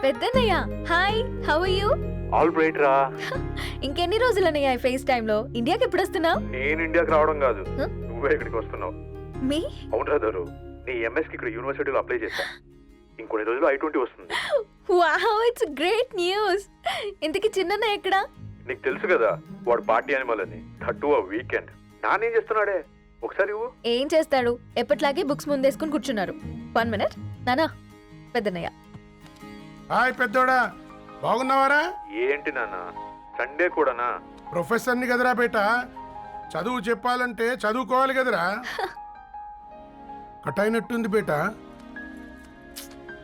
Peddannayya hi, how are you? All right రా. ఇంకెన్ని రోజులన్నయ్య ఈ ఫేస్ టైమ్ లో? ఇండియాకి ఎప్పుడు వస్తున్నావు? నేను ఇండియాకి రావడం కాదు, నువ్వే ఇక్కడికి వస్తున్నావు. మీ అవునరా దరు, నీ ఎంఎస్ కి ఇక్కడ యూనివర్సిటీలో అప్లై చేశా. ఇంకొన్ని రోజులు I-20 వస్తుంది. Wow, it's great news. ఇంతకి చిన్నన్నయ్య ఎక్కడ? నీకు తెలుసు కదా వాడు పార్టీ యానిమల్ అని, థర్టూ ఆ వీకెండ్. నానేం చేస్తున్నాడే ఒకసారి ఇవ్వు. ఏం చేస్తాడు, ఎప్పటిలాగే బుక్స్ ముందేసుకుని కూర్చున్నారు. 1 minute నానా. పెద్దన్నయ్య హాయ్ పెద్దోడా, బాగున్నావారా? ఏంటి నాన్న సండే కూడానా? ప్రొఫెసర్ని కదరా బేట, చదువు చెప్పాలంటే చదువుకోవాలి కదరా. కట్ అయినట్టుంది బేట.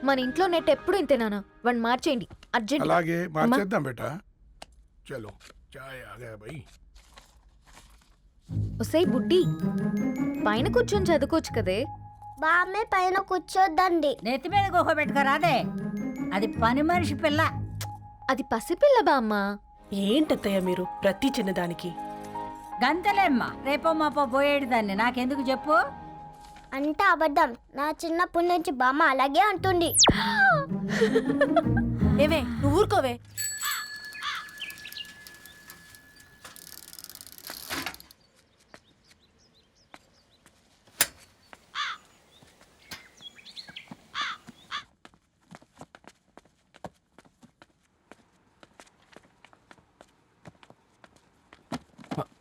మన ఇంట్లో నెట్ ఎప్పుడు ఇంతేనానా, వన్ మార్చేయండి అర్జెంట్. అలాగే మార్చేద్దాం బేట. చలో చాయ్ ఆగా భయ్. ఒసే బుడ్డి, పైన కూర్చొని చదువుకోవచ్చు కదే. బామ్మే పైన కూర్చోద్దండి. నెత్తి మీద గుహ పెట్టుకోరాదే, అది పని మనిషి పిల్ల. అది పసిపిల్ల బామ్మ. ఏంటత్తయ్య మీరు ప్రతి చిన్నదానికి? గంతలేమ్మా, రేపో మాపో పోయేడు దాన్ని నాకెందుకు చెప్పు. అంటే అబద్ధం. నా చిన్నప్పటి నుంచి బామ్మ అలాగే అంటుంది. ఏవే నువ్వు ఊరుకోవే.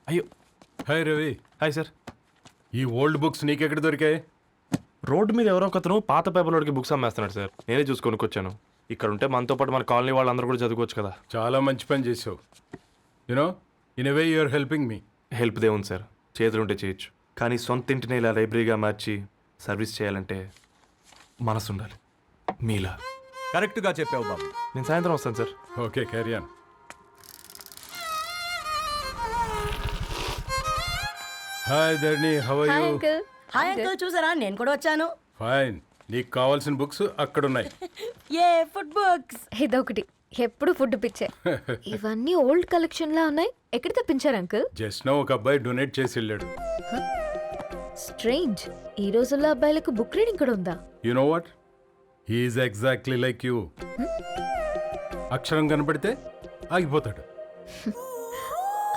అయ్యో, హాయ్ రవి. Hi sir. ఈ ఓల్డ్ బుక్స్ నీకెక్కడ దొరికాయి? రోడ్డు మీద ఎవరో ఒకతను పాత పేపర్లోకి బుక్స్ అమ్మేస్తున్నాడు సార్. నేనే చూసుకొని వచ్చాను. ఇక్కడ ఉంటే మనతో పాటు మన కాలనీ వాళ్ళందరూ కూడా చదువుకోవచ్చు కదా. చాలా మంచి పని చేసావు. You know in a way you are helping me. Help దేవుంది సార్, చేతులు ఉంటే చేయొచ్చు. కానీ సొంత ఇంటిని ఇలా లైబ్రరీగా మార్చి సర్వీస్ చేయాలంటే మనసు ఉండాలి మీలా. కరెక్ట్గా చెప్పావు బాబు. నేను సాయంత్రం వస్తాను sir. Okay carry on. Hi Dharni, how are hi you? Uncle. Hi uncle, చూసారా నేను కూడా వచ్చాను. ఫైన్. నీకు కావాల్సిన బుక్స్ అక్కడ ఉన్నాయి. ఏ ఫుడ్ బుక్స్? ఇదొకటి, ఎప్పుడు ఫుడ్ పిచ్చే. ఇవన్నీ ఓల్డ్ కలెక్షన్ లా ఉన్నాయి. ఎక్కడ తెప్పించారు అంకుల్? జస్ట్ నో ఒక అబ్బాయి డొనేట్ చేసి వెళ్ళాడు. స్ట్రేంజ్, ఈ రోజుల్లో అబ్బాయిలకు బుక్ రీడింగ్ కూడా ఉందా? You know what, he is exactly like you. అక్షరం కనపడితే ఆగిపోతాడు.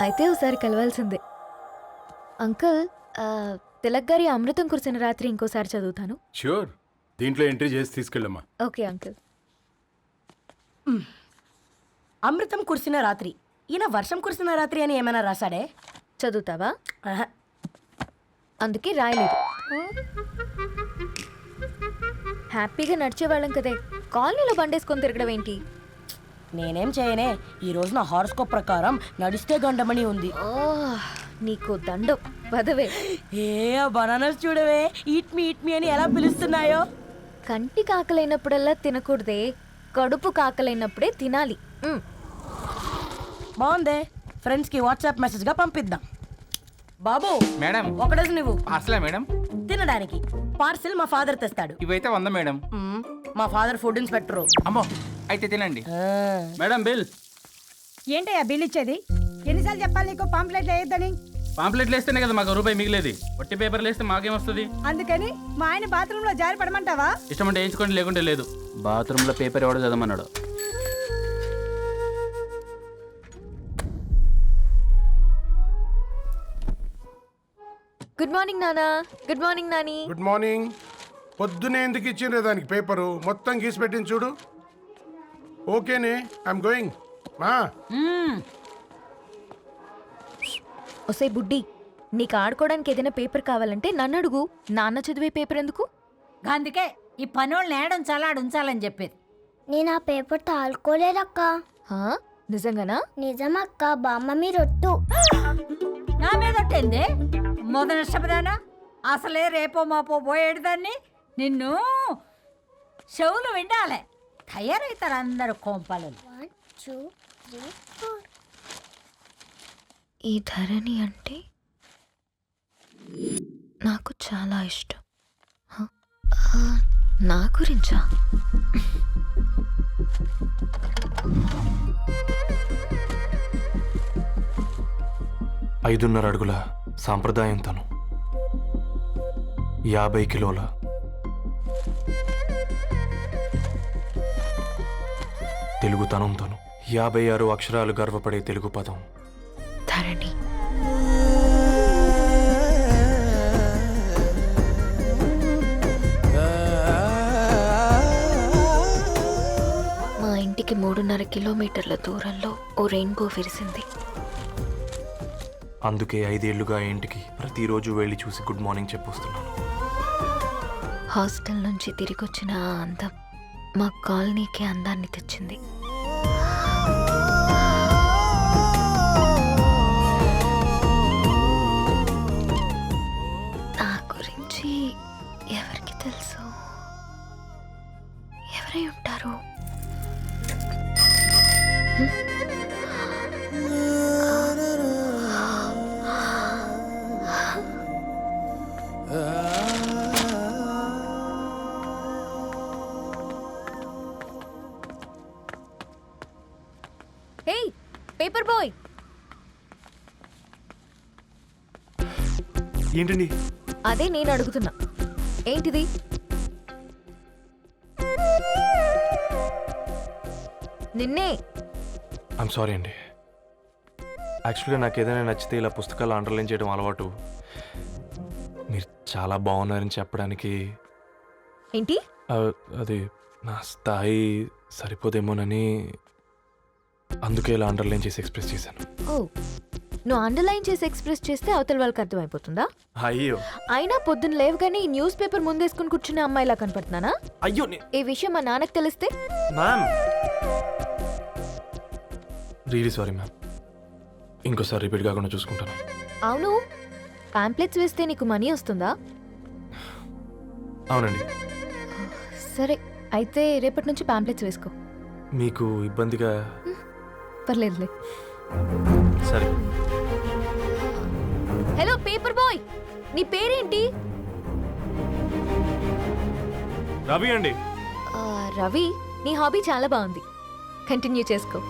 అయితే ఒకసారి కలవాల్సిందే. అంకుల్, తిలక్ గారి అమృతం కురిసిన రాత్రి ఇంకోసారి చదువుతాను. ష్యూర్, దీంట్లో ఎంట్రీ చేసి తీసుకెళ్ళమ్మా. Okay uncle. అమృతం కురిసిన రాత్రి. ఈయన వర్షం కురిసిన రాత్రి అని ఏమైనా రాశాడే? చదువుతావా? ఆహా. అందుకే రాయలేదు. హ్యాపీగా నడిచేవాళ్ళం కదే, కాలనీలో బండేసుకొని తిరగడం ఏంటి? నేనేం చేయనే, ఈ రోజు నా హారోస్కోప్ ప్రకారం నడిస్తే గండమణి ఉంది. ఓ, నీకు దండం పదవే. ఏ బనానాస్ చూడవే, ఈట్ మీ అని ఎలా పిలుస్తున్నాయో. కంటి కాకలైనప్పుడల్లా తినకూడదే, కడుపు కాకలైనప్పుడే తినాలి. బాగుందే, ఫ్రెండ్స్ కి వాట్సాప్ మెసేజ్ గా పంపిద్దాం. బాబు మేడం, ఒకటేసి నువ్వు అసలే మేడం తినడానికి పార్సిల్ మా ఫాదర్ తెస్తాడు. ఇవైతే 100 మేడం. మా ఫాదర్ ఫుడ్ ఇన్స్పెక్టర్. అమ్మో, అయితే తినండి మేడం. బిల్ ఏంటయ్యా బిల్ ఇచ్చేది? ఎన్నిసార్లు చెప్పాలి నీకు పాంప్లెట్లు వేయొద్దని? పాంప్లెట్లు వేస్తేనే కదా మాకు రూపాయి మిగిలేది. వట్టి పేపర్లు వేస్తే మాకేమొస్తుంది? అందుకని మా ఆయన బాత్రూమ్ లో జారి పడమంటావా? ఇష్టం అంటే వేయించుకోండి, లేకుంటే లేదు. బాత్రూంలో పేపర్ ఎవడో చదవమన్నాడు. గుడ్ మార్నింగ్ నానా. Good morning Nani. Good morning. పొద్దునే ఎందుకు ఇచ్చిండ్రే దానికి పేపరు? మొత్తం గీసి పెట్టింది చూడు. ఓకేనే, ఐఎమ్ గోయింగ్. మా ఒసే బుడ్డి, నీకు ఆడుకోవడానికి ఏదైనా పేపర్ కావాలంటే నన్ను అడుగు. నాన్న చదివే పేపర్ ఎందుకు? అందుకే ఈ పనోళ్ళని ఏడంచాలా ఉంచాలని చెప్పేది. నేను ఆ పేపర్ తాలుకోలేదక్క. హా, నిజంగానా? నిజమక్క, బామ్మ మీరొట్టు. నా మీద ఒట్టేంది మొదటి నష్టపదానా? అసలే రేపో మాపో పోయేడు దాన్ని. నిన్ను చెవులు విండాలే, తయారవుతారు అందరు కోంపాలు. 1 2 3 4. ఈ ధరణి అంటే నాకు చాలా ఇష్టం. హ? నా గురించా? 5.5 అడుగుల సాంప్రదాయం తను, 50 కిలోల తెలుగుతనంతోను 56 అక్షరాలు గర్వపడే తెలుగు పదం ధరణి. మా ఇంటికి 3.5 కిలోమీటర్ల దూరంలో ఓ రెయిన్బో విరిసింది. అందుకే 5 ఏళ్లుగా ఇంటికి ప్రతిరోజు వెళ్ళి చూసి గుడ్ మార్నింగ్ చెప్పొస్తున్నాను. హాస్టల్ నుంచి తిరిగొచ్చిన ఆ అందం మా కాలనీకి అందాన్ని తెచ్చింది. నా గురించి ఎవరికి తెలుసు? ఎవరై ఉంటారు? హే పేపర్ బాయ్, ఏంటండి? అదే నేను అడుగుతున్నా, ఏంటిది? నిన్నే. ఐమ్ సారీ అండి. యాక్చువల్గా నాకు ఏదైనా నచ్చితే ఇలా పుస్తకాలు అండర్లైన్ చేయడం అలవాటు. మీరు చాలా బాగున్నారని చెప్పడానికి ఏంటి? అది నా స్థాయి సరిపోదేమోనని అందుకే ఇలా అండర్లైన్ చేసి ఎక్స్ప్రెస్ చేశాను. ఓ, నువ్వు అండర్లైన్ చేసి ఎక్స్ప్రెస్ చేస్తే అవతల వాళ్ళకి అర్థమైపోతుందా? అయ్యో అయినా పొద్దున్న లేవగానే ఈ న్యూస్ పేపర్ ముందేసుకుని కూర్చునే అమ్మాయిలా కనపడుతున్నానా? అయ్యో ఈ విషయం మా నాన్నకు తెలిస్తే? Ma'am really sorry ma'am. ఇంకోసారి రిపీట్ కాకుండా చూసుకుంటాను. అవును, పాంప్లెట్స్ వేస్తే నీకు మనీ వస్తుందా? అవునండి. సరే, అయితే రేపటి నుంచి పాంప్లెట్స్ వేసుకో. మీకు ఇబ్బందిగా? పర్లేదులే. సరే. హలో పేపర్ బాయ్, నీ పేరేంటి? రవి అండి. రవి, నీ హాబీ చాలా బాగుంది, కంటిన్యూ చేసుకో.